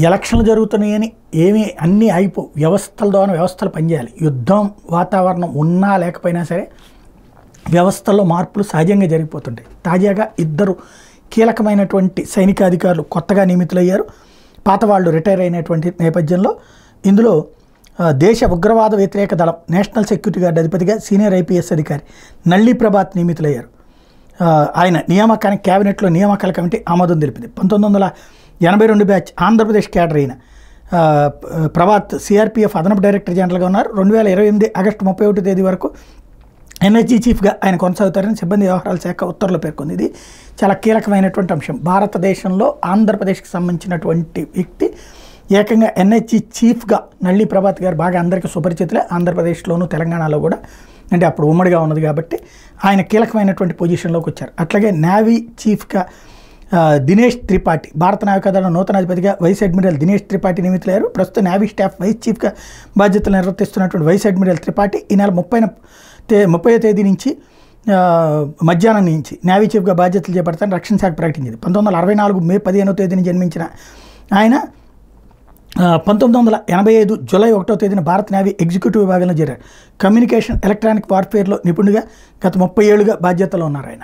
ఎలక్షన్లు జరుగుతున్నాయని ఏమీ అన్నీ వ్యవస్థల ద్వారా వ్యవస్థలు పనిచేయాలి. యుద్ధం వాతావరణం ఉన్నా లేకపోయినా సరే వ్యవస్థల్లో మార్పులు సహజంగా జరిగిపోతుంటాయి. తాజాగా ఇద్దరు కీలకమైనటువంటి సైనికాధికారులు కొత్తగా నియమితులయ్యారు. పాత వాళ్ళు రిటైర్ అయినటువంటి నేపథ్యంలో ఇందులో దేశ ఉగ్రవాద వ్యతిరేక దళం నేషనల్ సెక్యూరిటీ గార్డ్ అధిపతిగా సీనియర్ ఐపీఎస్ అధికారి నళిని ప్రభాత్ నియమితులయ్యారు. ఆయన నియామకానికి కేబినెట్లో నియామకాల కమిటీ ఆమోదం తెలిపింది. 1982 బ్యాచ్ ఆంధ్రప్రదేశ్ క్యాడర్ అయిన ప్రభాత్ సిఆర్పీఎఫ్ అదనపు డైరెక్టర్ జనరల్గా ఉన్నారు. 2028 ఆగస్టు 31 తేదీ వరకు ఎన్ఎస్జీ చీఫ్గా ఆయన కొనసాగుతారని సిబ్బంది వ్యవహారాల శాఖ ఉత్తర్వులో పేర్కొంది. ఇది చాలా కీలకమైనటువంటి అంశం. భారతదేశంలో ఆంధ్రప్రదేశ్కి సంబంధించినటువంటి వ్యక్తి ఏకంగా ఎన్ఎస్జీ చీఫ్గా నళిని ప్రభాత్ గారు బాగా అందరికీ సుపరిచితులే. ఆంధ్రప్రదేశ్లోను తెలంగాణలో కూడా, అంటే అప్పుడు ఉమ్మడిగా ఉన్నది కాబట్టి ఆయన కీలకమైనటువంటి పొజిషన్లోకి వచ్చారు. అట్లాగే నేవీ చీఫ్గా దినేష్ త్రిపాఠి, భారత నావికాదళం నూతన అధిపతిగా వైస్ అడ్మిరల్ దినేష్ త్రిపాఠి నియమితులయ్యారు. ప్రస్తుతం నేవీ స్టాఫ్ వైస్ చీఫ్గా బాధ్యతలు నిర్వర్తిస్తున్నటువంటి వైస్ అడ్మిరల్ త్రిపాఠి ఈ నెల 30వ తేదీ నుంచి మధ్యాహ్నం నుంచి నేవీ చీఫ్గా బాధ్యతలు చేపడతారని రక్షణ శాఖ ప్రకటించింది. 1964 మే 15వ తేదీని జన్మించిన ఆయన 1985 జూలై 1వ తేదీన భారత నేవీ ఎగ్జిక్యూటివ్ విభాగంలో చేరారు. కమ్యూనికేషన్ ఎలక్ట్రానిక్ వార్ఫేర్లో నిపుణుడిగా గత 30 ఏళ్లుగా బాధ్యతలో ఉన్నారు ఆయన.